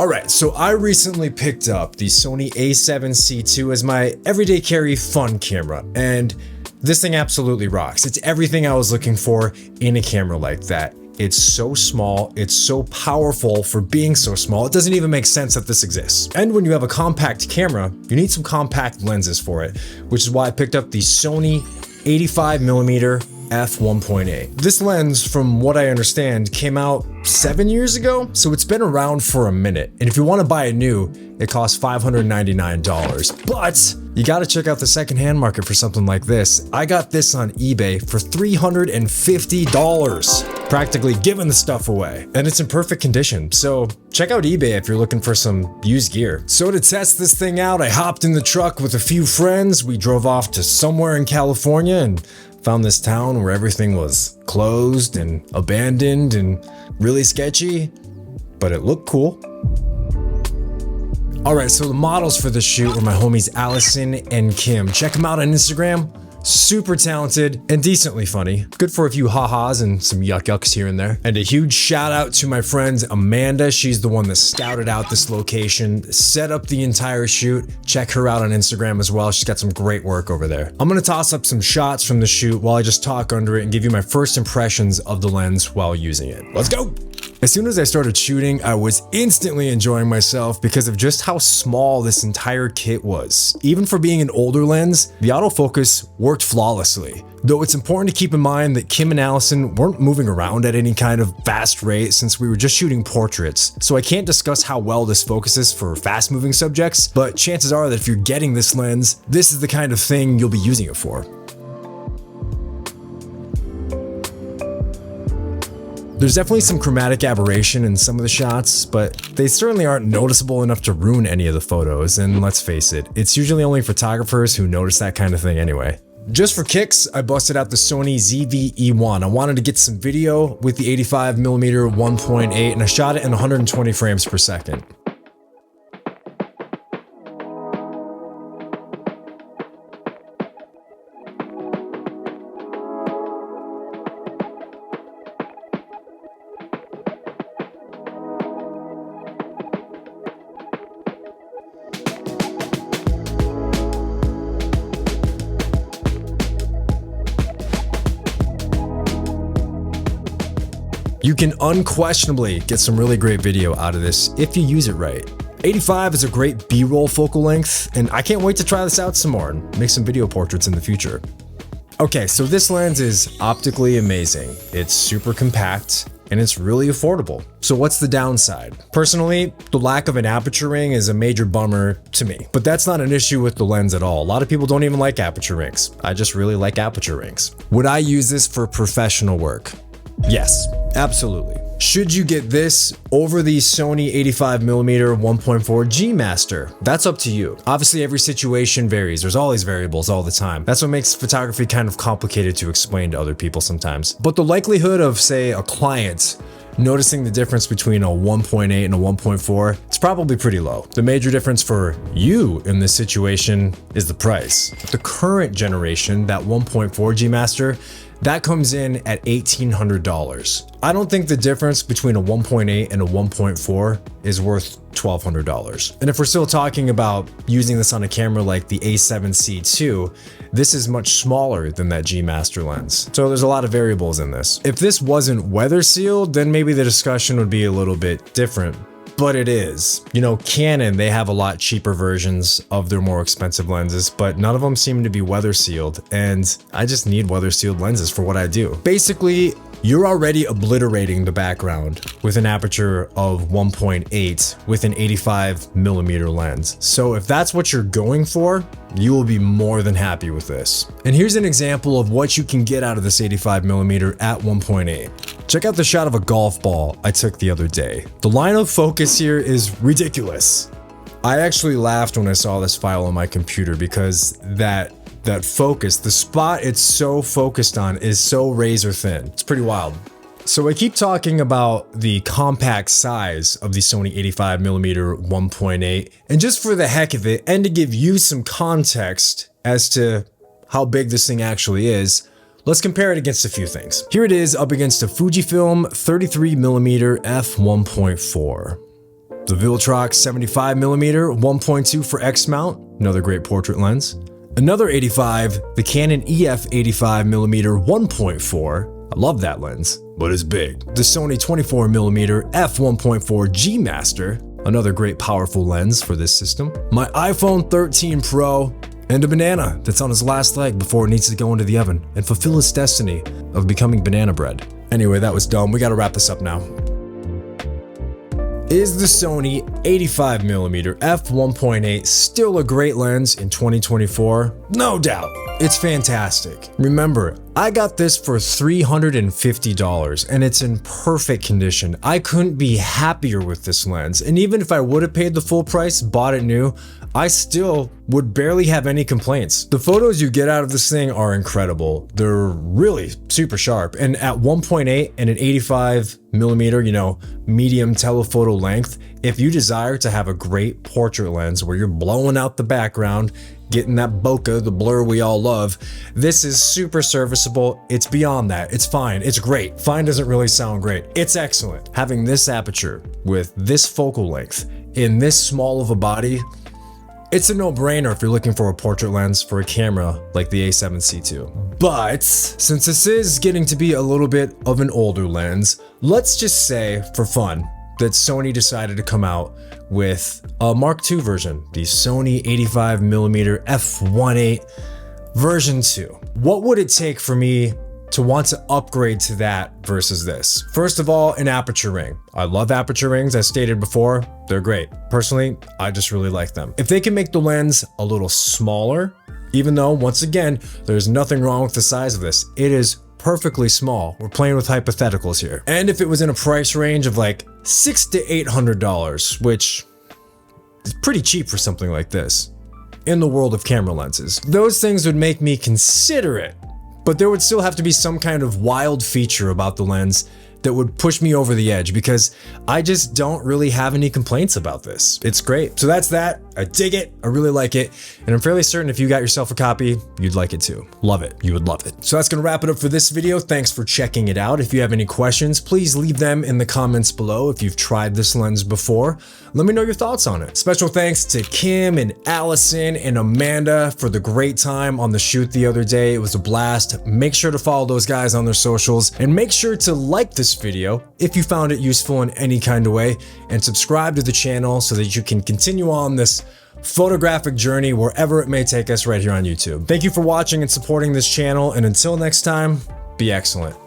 Alright, so I recently picked up the Sony A7C II as my everyday carry fun camera, and this thing absolutely rocks. It's everything I was looking for in a camera like that. It's so small, it's so powerful for being so small, it doesn't even make sense that this exists. And when you have a compact camera, you need some compact lenses for it, which is why I picked up the Sony 85mm f1.8. This lens, from what I understand, came out 7 years ago, so it's been around for a minute. And if you want to buy it new, it costs $599. But you gotta check out the secondhand market for something like this. I got this on eBay for $350. Practically giving the stuff away. And it's in perfect condition, so check out eBay if you're looking for some used gear. So to test this thing out, I hopped in the truck with a few friends. We drove off to somewhere in California and found this town where everything was closed and abandoned and really sketchy, but it looked cool. Alright, so the models for this shoot were my homies Allison and Kim. Check them out on Instagram. Super talented and decently funny. Good for a few ha-has and some yuck-yucks here and there. And a huge shout out to my friend Amanda. She's the one that scouted out this location, set up the entire shoot. Check her out on Instagram as well. She's got some great work over there. I'm gonna toss up some shots from the shoot while I just talk under it and give you my first impressions of the lens while using it. Let's go! As soon as I started shooting, I was instantly enjoying myself because of just how small this entire kit was. Even for being an older lens, the autofocus worked flawlessly. Though it's important to keep in mind that Kim and Allison weren't moving around at any kind of fast rate since we were just shooting portraits, so I can't discuss how well this focuses for fast moving subjects, but chances are that if you're getting this lens, this is the kind of thing you'll be using it for. There's definitely some chromatic aberration in some of the shots, but they certainly aren't noticeable enough to ruin any of the photos, and let's face it, it's usually only photographers who notice that kind of thing anyway. Just for kicks, I busted out the Sony ZV-E1. I wanted to get some video with the 85mm 1.8 and I shot it in 120 frames per second. You can unquestionably get some really great video out of this if you use it right. 85 is a great B-roll focal length, and I can't wait to try this out some more and make some video portraits in the future. Okay, so this lens is optically amazing. It's super compact, and it's really affordable. So what's the downside? Personally, the lack of an aperture ring is a major bummer to me, but that's not an issue with the lens at all. A lot of people don't even like aperture rings. I just really like aperture rings. Would I use this for professional work? Yes, absolutely. Should you get this over the Sony 85mm 1.4 G Master? That's up to you. Obviously, every situation varies. There's all these variables all the time. That's what makes photography kind of complicated to explain to other people sometimes. But the likelihood of, say, a client noticing the difference between a 1.8 and a 1.4, it's probably pretty low. The major difference for you in this situation is the price. The current generation, that 1.4 G Master, that comes in at $1,800. I don't think the difference between a 1.8 and a 1.4 is worth $1,200. And if we're still talking about using this on a camera like the A7C II, this is much smaller than that G Master lens. So there's a lot of variables in this. If this wasn't weather sealed, then maybe the discussion would be a little bit different. But it is. You know, Canon, they have a lot cheaper versions of their more expensive lenses, but none of them seem to be weather sealed, and I just need weather sealed lenses for what I do. Basically, you're already obliterating the background with an aperture of 1.8 with an 85mm lens. So if that's what you're going for, you will be more than happy with this. And here's an example of what you can get out of this 85mm at 1.8. Check out the shot of a golf ball I took the other day. The line of focus here is ridiculous. I actually laughed when I saw this file on my computer because that focus, the spot it's so focused on is so razor thin. It's pretty wild. So I keep talking about the compact size of the Sony 85mm 1.8, and just for the heck of it, and to give you some context as to how big this thing actually is, let's compare it against a few things. Here it is up against a Fujifilm 33mm f1.4. The Virchow 75mm 1.2 for X mount, another great portrait lens. Another 85, the Canon EF 85mm 1.4. I love that lens, but it's big. The Sony 24mm f1.4 G Master, another great powerful lens for this system. My iPhone 13 Pro, and a banana that's on its last leg before it needs to go into the oven and fulfill its destiny of becoming banana bread. Anyway, that was dumb. We gotta wrap this up now. Is the Sony 85mm f1.8 still a great lens in 2024? No doubt. It's fantastic. Remember, I got this for $350 and it's in perfect condition. I couldn't be happier with this lens, and even if I would have paid the full price, bought it new, I still would barely have any complaints. The photos you get out of this thing are incredible. They're really super sharp, and at 1.8 and an 85mm, medium telephoto length, if you desire to have a great portrait lens where you're blowing out the background, getting that bokeh, the blur we all love, this is super serviceable. It's beyond that. It's fine. It's great. Fine doesn't really sound great. It's excellent. Having this aperture with this focal length in this small of a body, it's a no-brainer if you're looking for a portrait lens for a camera like the A7C II. But since this is getting to be a little bit of an older lens, let's just say, for fun, that Sony decided to come out with a Mark II version, the Sony 85mm f1.8 version 2. What would it take for me to want to upgrade to that versus this? First of all, an aperture ring. I love aperture rings, as stated before, they're great. Personally, I just really like them. If they can make the lens a little smaller, even though, once again, there's nothing wrong with the size of this, it is perfectly small. We're playing with hypotheticals here. And if it was in a price range of like $600 to $800, which is pretty cheap for something like this, in the world of camera lenses, those things would make me consider it. But there would still have to be some kind of wild feature about the lens that would push me over the edge, because I just don't really have any complaints about this. It's great. So that's that. I dig it. I really like it. And I'm fairly certain if you got yourself a copy, you'd like it too. Love it. You would love it. So that's gonna wrap it up for this video. Thanks for checking it out. If you have any questions, please leave them in the comments below. If you've tried this lens before, let me know your thoughts on it. Special thanks to Kim and Allison and Amanda for the great time on the shoot the other day. It was a blast. Make sure to follow those guys on their socials, and make sure to like this video if you found it useful in any kind of way, and subscribe to the channel so that you can continue on this photographic journey wherever it may take us right here on YouTube. Thank you for watching and supporting this channel, and until next time, be excellent.